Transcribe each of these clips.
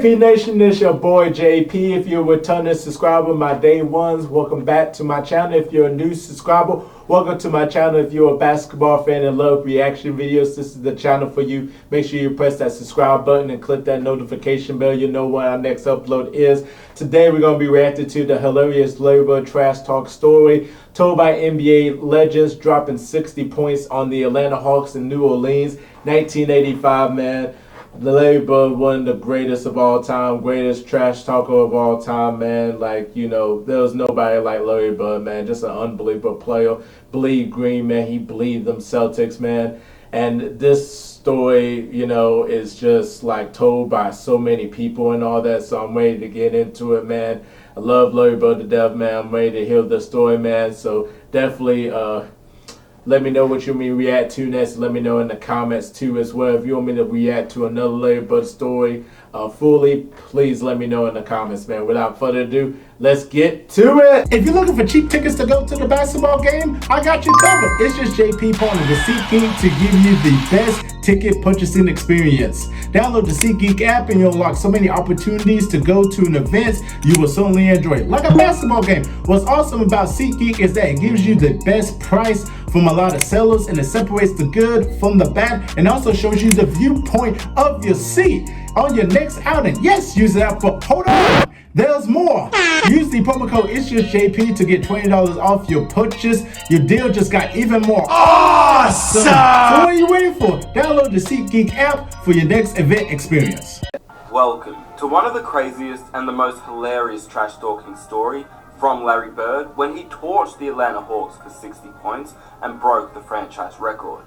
JP Nation, this your boy JP. If you're a returning subscriber, my day ones, welcome back to my channel. If you're a new subscriber, welcome to my channel. If you're a basketball fan and love reaction videos, this is the channel for you. Make sure you press that subscribe button and click that notification bell. You know when our next upload is. Today we're going to be reacting to the hilarious Larry Bird trash talk story told by NBA legends, dropping 60 points on the Atlanta Hawks in New Orleans, 1985, man. Larry Bird, one of the greatest of all time, greatest trash talker of all time, man. Like, you know, there was nobody like Larry Bird, man. Just an unbelievable player. Bleed green, man. He bleed them Celtics, man. And this story, you know, is just like told by so many people and all that. So I'm ready to get into it, man. I love Larry Bird to death, man. I'm ready to hear the story, man. So definitely, let me know what you want me to react to next. Let me know in the comments too as well. If you want me to react to another Larry Bird story fully, please let me know in the comments, man. Without further ado, let's get to it. If you're looking for cheap tickets to go to the basketball game, I got you covered. It's just JP Partner, the SeatGeek, to give you the best ticket purchasing experience. Download the SeatGeek app and you'll unlock so many opportunities to go to an event you will certainly enjoy, like a basketball game. What's awesome about SeatGeek is that it gives you the best price from a lot of sellers, and it separates the good from the bad, and also shows you the viewpoint of your seat on your next outing. Yes, use that for, hold on, there's more. Use the promo code It'sJustJP to get $20 off your purchase. Your deal just got even more awesome. So what are you waiting for? Download the SeatGeek app for your next event experience. Welcome to one of the craziest and the most hilarious trash talking story from Larry Bird when he torched the Atlanta Hawks for 60 points and broke the franchise record.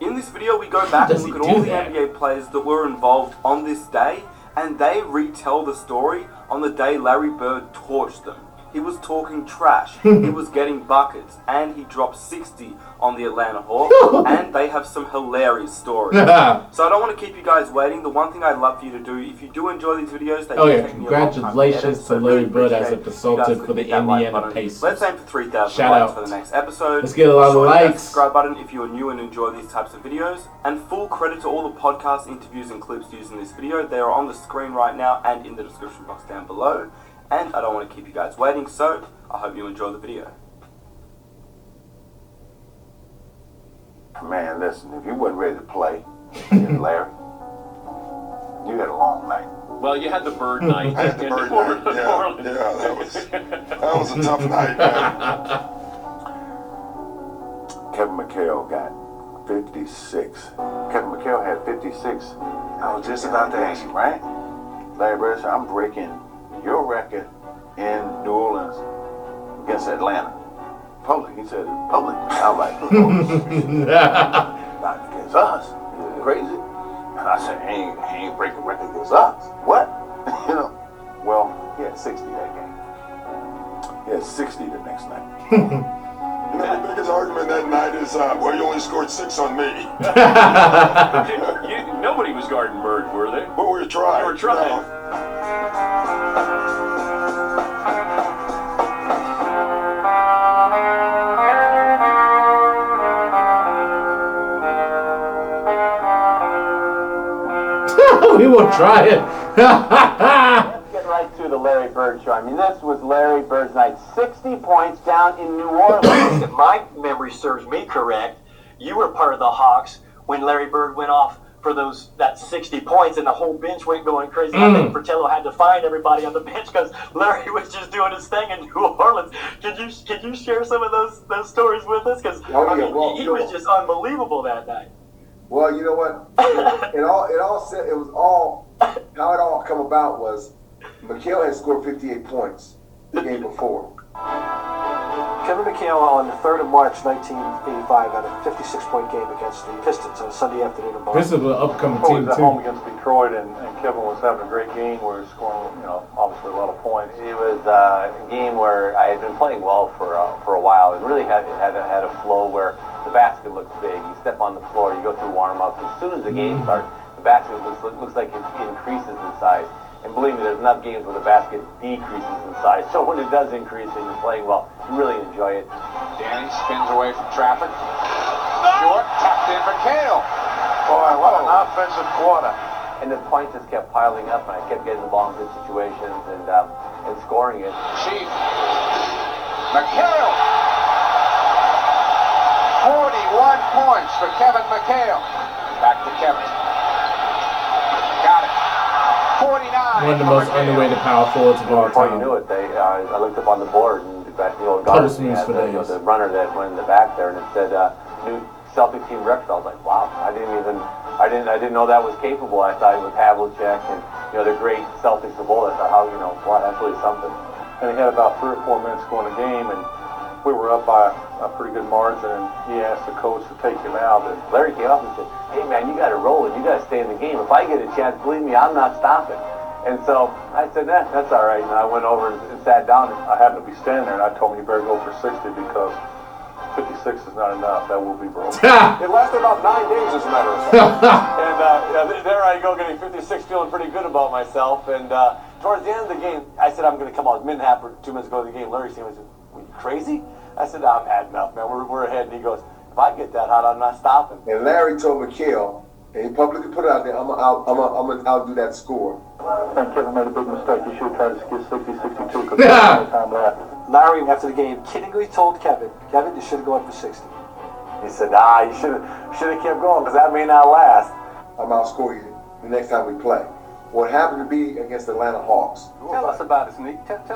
In this video we go back and look at all the NBA players that were involved on this day, and they retell the story on the day Larry Bird torched them. He was talking trash, he was getting buckets, and he dropped 60 on the Atlanta Hawks, and they have some hilarious stories. So I don't want to keep you guys waiting. The one thing I'd love for you to do, if you do enjoy these videos, they congratulations to Larry Bird as a consultant for the Indiana Pacers. Let's aim for 3,000 likes for the next episode. Let's get a lot of likes. Subscribe button if you are new and enjoy these types of videos. And full credit to all the podcast interviews and clips used in this video. They are on the screen right now and in the description box down below. And I don't want to keep you guys waiting, so I hope you enjoy the video. Man, listen, if you wasn't ready to play, Larry, you had a long night. Well, you had the Bird night. I had the Bird night, yeah, that was a tough night, man. Kevin McHale got 56. Kevin McHale had 56. I was just about to ask you, right? Larry Bird said, I'm breaking your record in New Orleans against Atlanta. Public. He said public. I was like, not against us. You're crazy. And I said, he ain't breaking record against us. What? You know? Well, he had 60 that game. He had 60 the next night. You know, the biggest argument that night is, well, you only scored 6 on me. Nobody was guarding Bird, were they? But we were trying. We were trying. You know? We will try it. Let's get right to the Larry Bird show. I mean, this was Larry Bird's night. 60 points down in New Orleans. If my memory serves me correct, you were part of the Hawks when Larry Bird went off for that 60 points and the whole bench went going crazy. I think Fratello had to find everybody on the bench because Larry was just doing his thing in New Orleans. Can you share some of those stories with us? Because he was just unbelievable that night. Well, you know what? It was all how it all come about was McHale had scored 58 points the game before. Kevin McHale on the 3rd of March 1985 had a 56-point game against the Pistons on a Sunday afternoon in Boston. This is an upcoming team team too. Home against Detroit, and Kevin was having a great game where he was scoring, obviously a lot of points. It was a game where I had been playing well for a while, and really had a flow where the basket looks big. You step on the floor, you go through warm-ups. As soon as the game starts, the basket looks like it increases in size. And believe me, there's enough games where the basket decreases in size. So when it does increase and you're playing well, you really enjoy it. Danny spins away from traffic. Short, tapped in McHale. Boy, what an offensive quarter. and the points just kept piling up, and I kept getting the ball in good situations and scoring it. Chief. McHale. 41 points for Kevin McHale. Back to Kevin. Got it. 49. One of the most underrated power forwards of all Before time. you knew it, I looked up on the board and the old guard had the runner that went in the back there, and it said new Celtic team record. I was like, wow, I didn't know that was capable. I thought it was Havlicek and the great Celtics of old. I thought, wow, that's really something. And he had about 3 or 4 minutes to go in the game, and we were up by a pretty good margin, and he asked the coach to take him out. And Larry came up and said, hey man, you got to roll it. You got to stay in the game. If I get a chance, believe me, I'm not stopping. And so I said, that's all right. And I went over and sat down. I happened to be standing there, and I told him, you better go for 60 because 56 is not enough. That will be broken. It lasted about 9 days, as a matter of fact. And there I go, getting 56, feeling pretty good about myself. And towards the end of the game, I said I'm going to come out minute or 2 minutes ago to the game. Larry said, "Were you crazy?" I said, "No, I'm had enough, man. We're ahead." And he goes, "If I get that hot, I'm not stopping." And Larry told McHale, and he publicly put it out there, I'm gonna outdo that score. I think Kevin made a big mistake. He should have tried to get 60, 62 because there was no time left. Larry, after the game, kiddingly told Kevin, you should have gone for 60. He said, you should have kept going because that may not last. I'm outscore you the next time we play. What happened to be against the Atlanta Hawks? Tell us about it, Sneak. Tell us.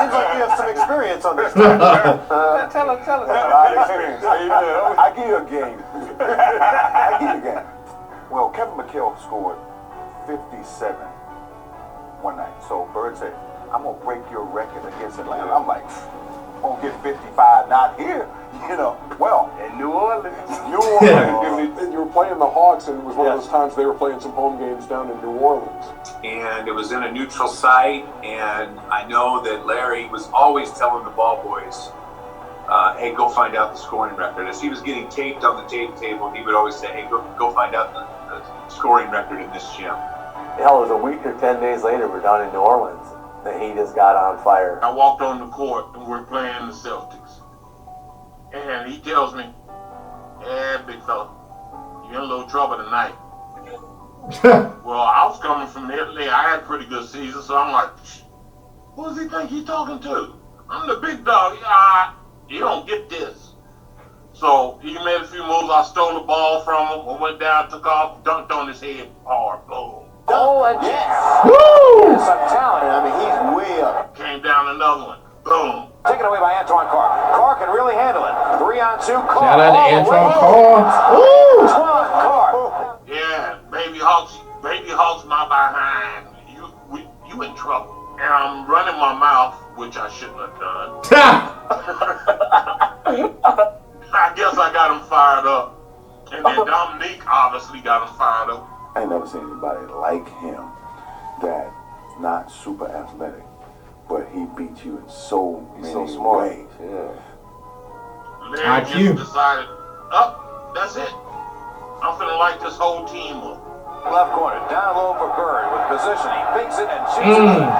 Seems like you have some experience on this. Tell us. Experience. I give you a game. Well, Kevin McHale scored 57 one night. So Bird said, I'm going to break your record against Atlanta. I'm like, I'm going to get 55, not here. Well, in New Orleans. You were playing the Hawks, and it was one of those times they were playing some home games down in New Orleans. And it was in a neutral site, and I know that Larry was always telling the ball boys, hey, go find out the scoring record. As he was getting taped on the tape table, he would always say, hey, go find out the scoring record in this gym. Hell, it was a week or 10 days later, we're down in New Orleans. The Heat just got on fire. I walked on the court, and we're playing the Celtics. And he tells me, yeah, big fella, you're in a little trouble tonight. Well, I was coming from Italy. I had a pretty good season, so I'm like, who does he think he's talking to? I'm the big dog. You don't get this. So he made a few moves. I stole the ball from him. I went down, took off, dunked on his head hard. Boom. Oh, and yes. Woo! Some talent. I mean, he's way up. Came down another one. Boom. Taken away by Antoine Carr. Carr can really handle it. 3-on-2. Carr. Shout out to Antoine Carr. Woo! Antoine Carr. Yeah, baby Hawks, my behind. You in trouble. And I'm running my mouth, which I shouldn't have done. I guess I got him fired up. And then Dominique obviously got him fired up. I ain't never seen anybody like him that's not super athletic, but he beat you in so many ways. Larry just decided, that's it. I'm finna light this whole team up. Left corner, down low for Bird with position. He fakes it and shoots it.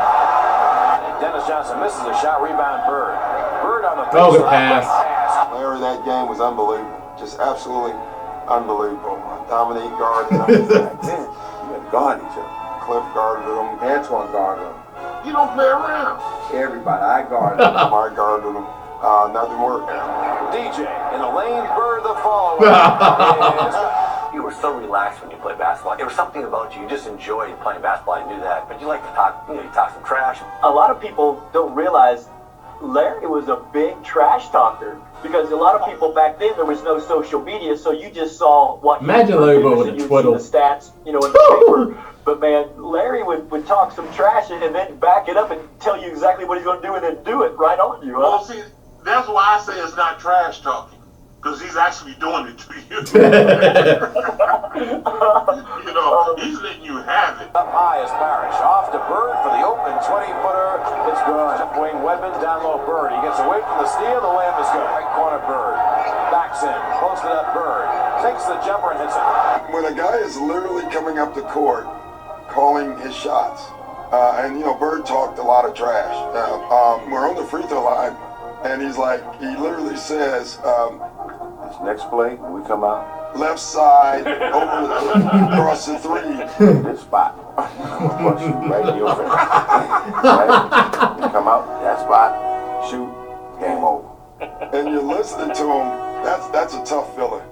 Dennis Johnson misses a shot, rebound Bird. Bird on the good pass. Larry, that game was unbelievable. Just absolutely unbelievable. Dominique guarded him. You had guard each other. Cliff guarded him. Antoine guarded him. You don't play around. Everybody, I guarded him. I guarded him. Nothing worked. DJ in the lane, Bird the follower. You were so relaxed when you played basketball. There was something about you. You just enjoyed playing basketball. I knew that. But you like to talk, you talk some trash. A lot of people don't realize Larry was a big trash talker because a lot of people back then, there was no social media, so you just saw what Imagine Larry Bird with a twiddle. The stats, in the paper. But man, Larry would talk some trash and then back it up and tell you exactly what he's going to do and then do it right on you. Well, see, that's why I say it's not trash talking. Because he's actually doing it to you. He's letting you have it. Up high is Parrish. Off to Bird for the open 20-footer. It's good. Wayne Wedman down low Bird. He gets away from the steal. The layup is good. Right corner Bird. Backs in. Posted up Bird. Takes the jumper and hits it. When a guy is literally coming up the court, calling his shots, and Bird talked a lot of trash. We're on the free throw line, and he's like, he literally says, this next play, when we come out, left side, over across the 3. This spot. I'm gonna punch you right in your face. Right? You come out, that spot, shoot, game over. And you're listening to him. That's a tough feeling.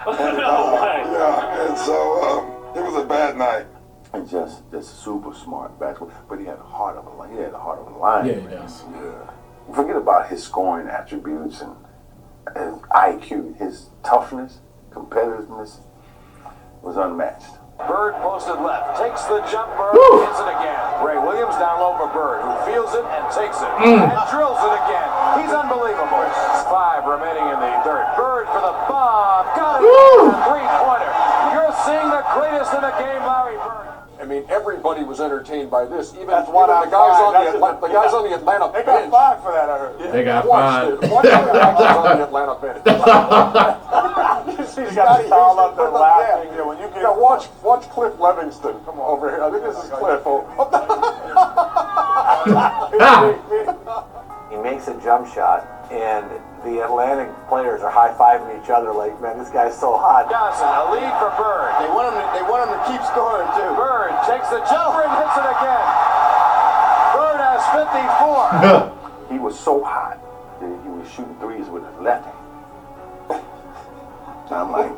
And, yeah, and so it was a bad night. He's just super smart basketball, but he had a heart of a lion. He had a heart of a lion. Yeah, he does. Yeah. Forget about his scoring attributes and his IQ. His toughness, competitiveness was unmatched. Bird posted left, takes the jumper, hits it again. Ray Williams down low for Bird, who feels it and takes it, and drills it again. He's unbelievable. 5 remaining in the third. Bird for the bomb, got it, a three-pointer. You're seeing the greatest in the game, Larry Bird. I mean, everybody was entertained by this. Even, That's even what the I'm guys on fine. the guys on the Atlanta They bench. got 5 for that, I heard. They got Watch 5. Watch the guys on the Atlanta bench. He's got to stall up there laughing. Yeah, when you get watch Cliff Livingston. Come on over here. I think this is Cliff. He makes a jump shot, and the Atlantic players are high-fiving each other like, man, this guy's so hot. Johnson, a lead for Bird. They want him to keep scoring, too. Bird takes the jumper and hits it again. Bird has 54. He was so hot that he was shooting threes with his left hand. I'm like,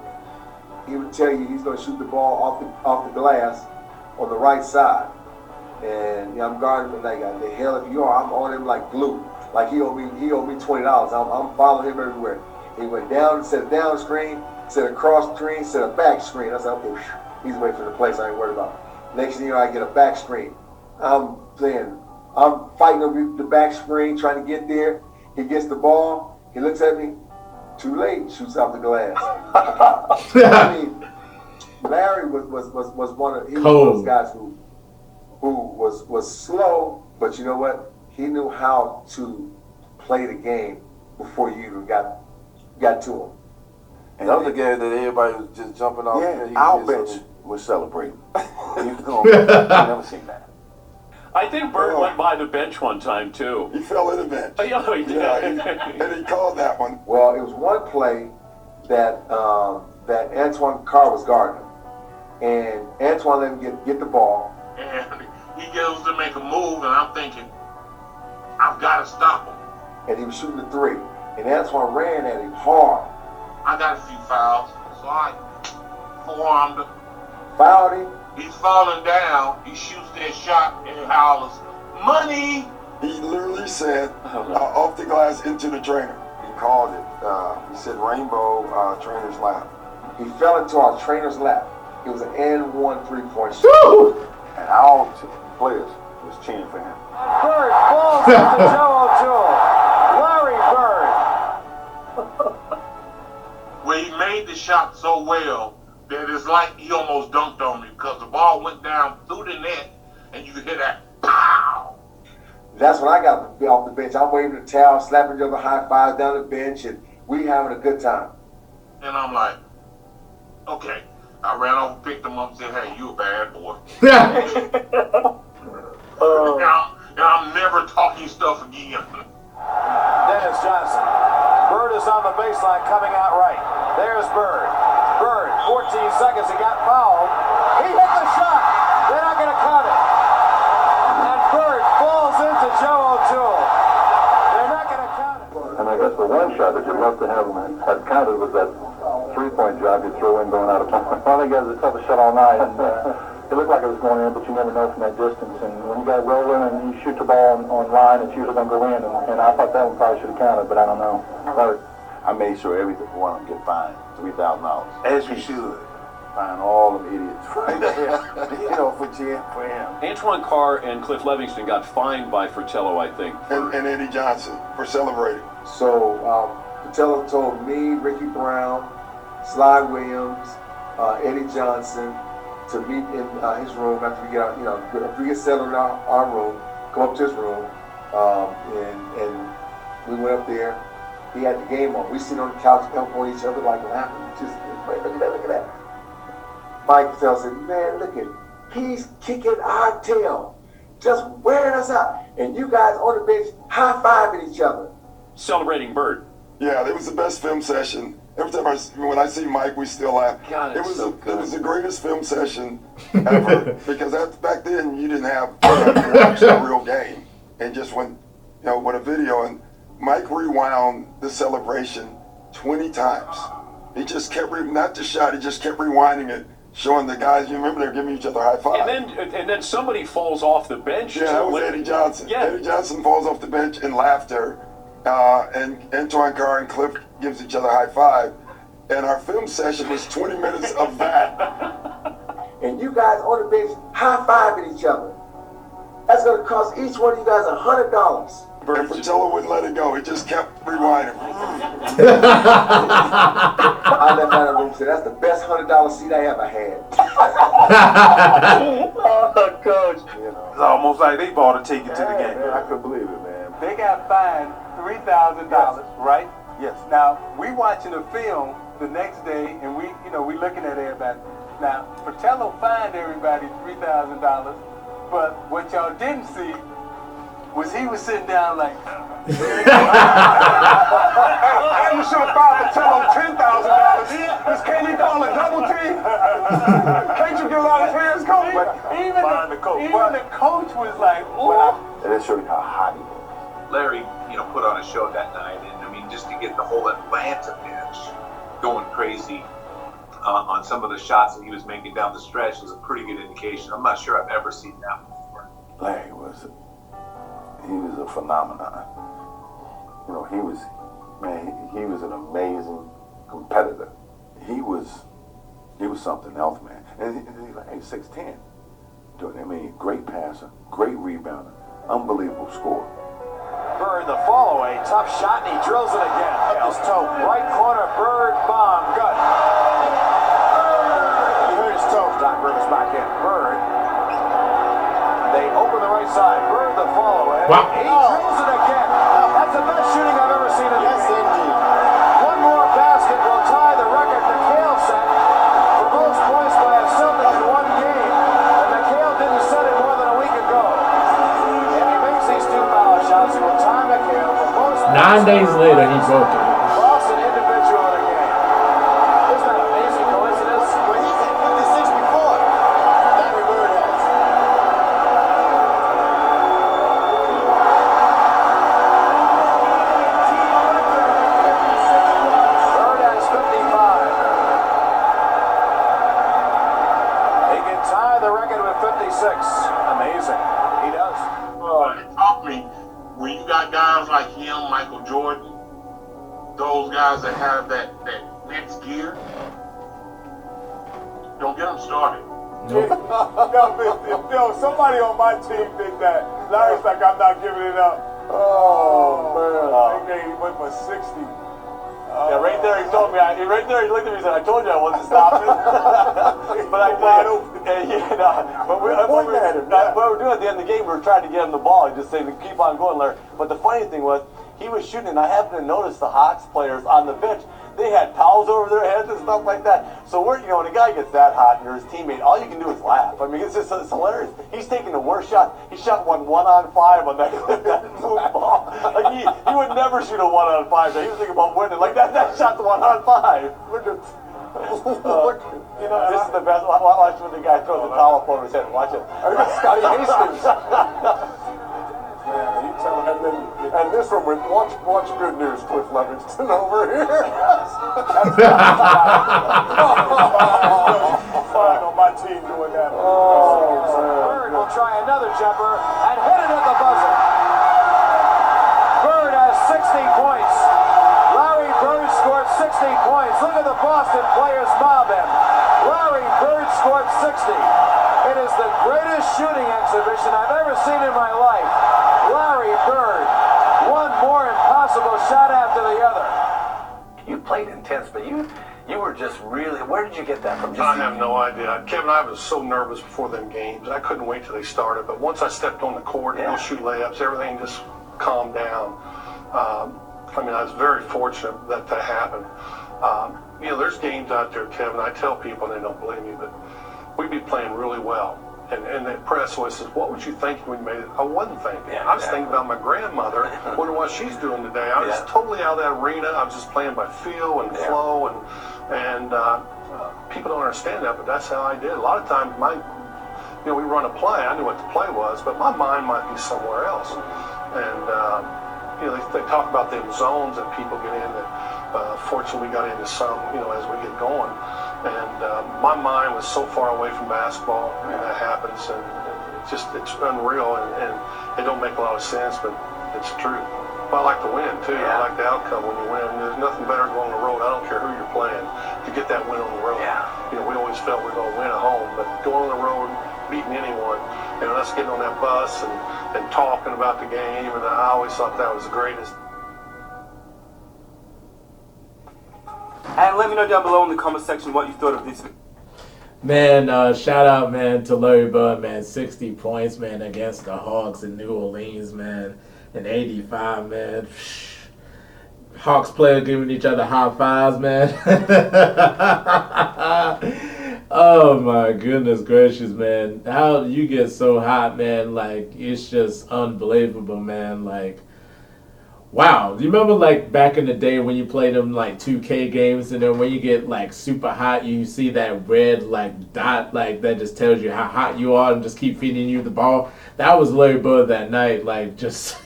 He would tell you he's going to shoot the ball off the glass on the right side. And I'm guarding him like, the hell if you are, I'm on him like glue. Like he owed me $20. I'm following him everywhere. He went down, set a down screen, set a cross screen, set a back screen. I said, okay, he's waiting for the place I ain't worried about. Next thing you know, I get a back screen. I'm fighting over the back screen, trying to get there. He gets the ball. He looks at me. Too late. Shoots off the glass. I mean, Larry was one of those guys who was slow, but you know what? He knew how to play the game before you even got to him. and the other guy that everybody was just jumping off. Yeah, our bench was celebrating. I've never seen that. I think Bird went by the bench one time, too. He fell in the bench. Oh, yeah, he did. Yeah, and he called that one. Well, it was one play that Antoine Carr was guarding him. And Antoine let him get the ball. And he goes to make a move, and I'm thinking, I've got to stop him. And he was shooting the 3. And Antoine ran at him hard. I got a few fouls, so I forearmed him. Fouled him. He's falling down. He shoots that shot, and he hollers, "Money!" He literally said, off the glass into the trainer. He called it. He said rainbow trainer's lap. He fell into our trainer's lap. It was an N1 3-point shot. And all players was cheering for him. Bird falls into Joe O'Toole. Larry Bird. Where he made the shot so well that it's like he almost dunked on me because the ball went down through the net and you could hear that pow. That's when I got off the bench. I'm waving the towel, slapping each other high fives down the bench, and we having a good time. And I'm like, okay. I ran over, picked him up, and said, "Hey, you a bad boy." And I'm never talking stuff again. Dennis Johnson. Bird is on the baseline coming out right. There's Bird. Bird, 14 seconds, he got fouled. He hit the shot. They're not going to count it. And Bird falls into Joe O'Toole. They're not going to count it. And I guess the one shot that you must have had counted was that three-point job you throw in going out of bounds. I think it was the toughest shot all night. And, it looked like it was going in, but you never know from that distance. And when you got rolling and you shoot the ball on line, it's usually going to go in. And I thought that one probably should have counted, but I don't know. I made sure every one of them get fined $3,000. As you should. Fine all them idiots right there. For him. Antoine Carr and Cliff Livingston got fined by Fratello, I think. And Eddie Johnson for celebrating. So Fratello told me, Ricky Brown, Sly Williams, Eddie Johnson to meet in his room after we get out, after we get settled in our room, come up to his room, and we went up there. He had the game on. We sit on the couch, elbowing each other like what happened. Just look at that. Mike Patel said, "Man, look at him. He's kicking our tail, just wearing us out, and you guys on the bench high-fiving each other." Celebrating Bird. Yeah, it was the best film session every time when I see Mike, we still laugh. God, it was so it was the greatest film session ever because back then you didn't have to watch a real game and just went, with a video. And Mike rewound the celebration 20 times. He just kept not the shot. He just kept rewinding it, showing the guys. You remember they were giving each other high five. And then somebody falls off the bench. Yeah, that was Eddie Johnson. Yeah. Eddie Johnson falls off the bench in laughter, and Antoine Carr and Cliff gives each other high five. And our film session was 20 minutes of that. And you guys on the bench high-fiving each other. That's going to cost each one of you guys $100. And Fratello wouldn't let it go. He just kept rewinding. I left out of the room and said, that's the best $100 seat I ever had. Oh, Coach. It's almost like they bought a ticket to the game. I couldn't believe it, man. They got fined $3,000, right? Yes. Now, we watching a film the next day, and we looking at everybody. Now, Fratello fined everybody $3,000, but what y'all didn't see was he was sitting down like, Hey, you should have filed Fratello $10,000. Can you call a double team? Can't you get a lot of hands, coach? even the coach was like, ooh. And it showed you how hot he was. Larry, put on a show that night, and I mean, just to get the whole Atlanta bench going crazy on some of the shots that he was making down the stretch was a pretty good indication. I'm not sure I've ever seen that before. Larry was a phenomenon. He was an amazing competitor. He was something else, man. And he's like, 6'10". I mean, great passer, great rebounder, unbelievable scorer. Bird, the follow-away, tough shot, and he drills it again. Up his toe, right corner, Bird, bomb, good. You heard his toe, Doc Rivers back in. Bird, they open the right side. Bird, the follow-away. Wow. He drills it again. That's the best shooting I've ever seen in the game. Indeed. One more basket will tie the record McHale set for most points by a Celtic in one game. And McHale didn't set it more than a week ago. And he makes these two foul shots. He will tie McHale for most 9 days later, he broke it. Boston individual in a game. Isn't that amazing coincidence? Well, he's hit 56 before. Larry Bird has. Bird has 55. He can tie the record with 56. Amazing. He does. It taught me when you got guys like him, Michael Jordan, those guys that have that next gear, don't get them started. Yo, somebody on my team did that. Larry's like, I'm not giving it up. Oh, man. He went for 60. Yeah, right there he told me, he looked at me and said, I told you I wasn't stopping. But I tell you, what we were doing at the end of the game, we were trying to get him the ball, just saying, keep on going, Larry. But the funny thing was, he was shooting, and I happened to notice the Hawks players on the bench, they had towels over their heads and stuff like that. So when a guy gets that hot and you're his teammate, all you can do is laugh. I mean, it's hilarious. He's taking the worst shot. He shot 1-on-5 on that smooth ball. Like he would never shoot a 1-on-5. So he was thinking about winning. Like that shot's 1-on-5. Look at this is the best. Watch when the guy throws the towel up over his head. Watch it. Scotty Hastings. Man, you tell him, and this one with watch good news, Cliff Levingston over here. Fine on my team doing that. Bird will try another jumper and hit it at the buzzer. Bird has 60 points. Larry Bird scored 60 points. Look at the Boston players mob him. Larry Bird scored 60. It is the greatest shooting exhibition I've ever seen in my life. Larry Bird, one more impossible shot after the other. You played intense, but you were just really, where did you get that from? I have no idea. Kevin, I was so nervous before them games. I couldn't wait till they started. But once I stepped on the court and those shoot layups, everything just calmed down. I was very fortunate that happened. There's games out there, Kevin, I tell people and they don't believe me, but we'd be playing really well. And the press always says, what was you thinking when you made it? I wasn't thinking. I was thinking about my grandmother, wondering what she's doing today. I was totally out of that arena. I was just playing by feel and flow, and people don't understand that, but that's how I did. A lot of times, we run a play. I knew what the play was, but my mind might be somewhere else. And they talk about them zones that people get in. That fortunately we got into some, as we get going. And my mind was so far away from basketball, and that happens, and it's unreal, and it don't make a lot of sense, but it's true. But I like to win too. I like the outcome when you win. There's nothing better than going on the road. I don't care who you're playing to get that win on the road. We always felt we were going to win at home, but going on the road, beating anyone, us getting on that bus and talking about the game, and I always thought that was the greatest. And let me know down below in the comment section what you thought of this. Man, shout out, man, to Larry Bird, man. 60 points, man, against the Hawks in New Orleans, man. In 85, man. Hawks players giving each other high fives, man. Oh, my goodness gracious, man. How you get so hot, man. Like, it's just unbelievable, man. Like, wow. Do you remember, like, back in the day when you played them, like, 2K games, and then when you get, like, super hot, you see that red, like, dot, like, that just tells you how hot you are and just keep feeding you the ball? That was Larry Bird that night, like, just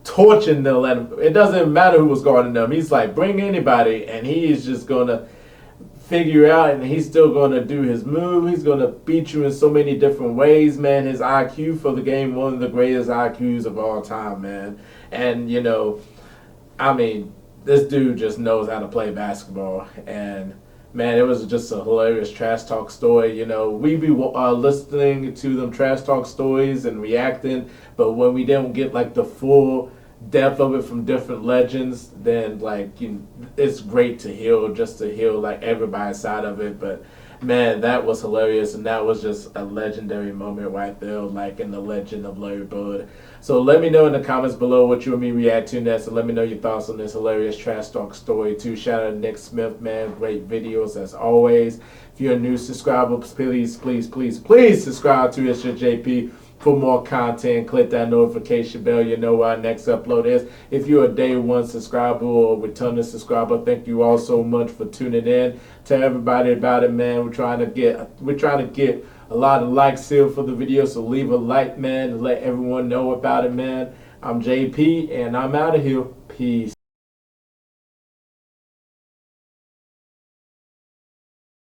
torching them. It doesn't matter who was guarding them. He's like, bring anybody, and he is just going to figure out, and he's still going to do his move. He's going to beat you in so many different ways, man. His IQ for the game, one of the greatest IQs of all time, man. And, I mean, this dude just knows how to play basketball. And, man, it was just a hilarious trash talk story. We be listening to them trash talk stories and reacting, but when we don't get, like, the full depth of it from different legends, then, like, it's great to hear, like, everybody's side of it. But, man, that was hilarious, and that was just a legendary moment right there, like, in the legend of Larry Bird. So let me know in the comments below what you and me react to next, and let me know your thoughts on this hilarious trash talk story too. Shout out to Nick Smith, man. Great videos as always. If you're a new subscriber, please subscribe to It's Your JP for more content. Click that notification bell. You know where our next upload is. If you're a day one subscriber or returning subscriber, thank you all so much for tuning in. Tell everybody about it, man. We're trying to get a lot of likes here for the video, so leave a like, man, and let everyone know about it, man. I'm JP, and I'm out of here. Peace.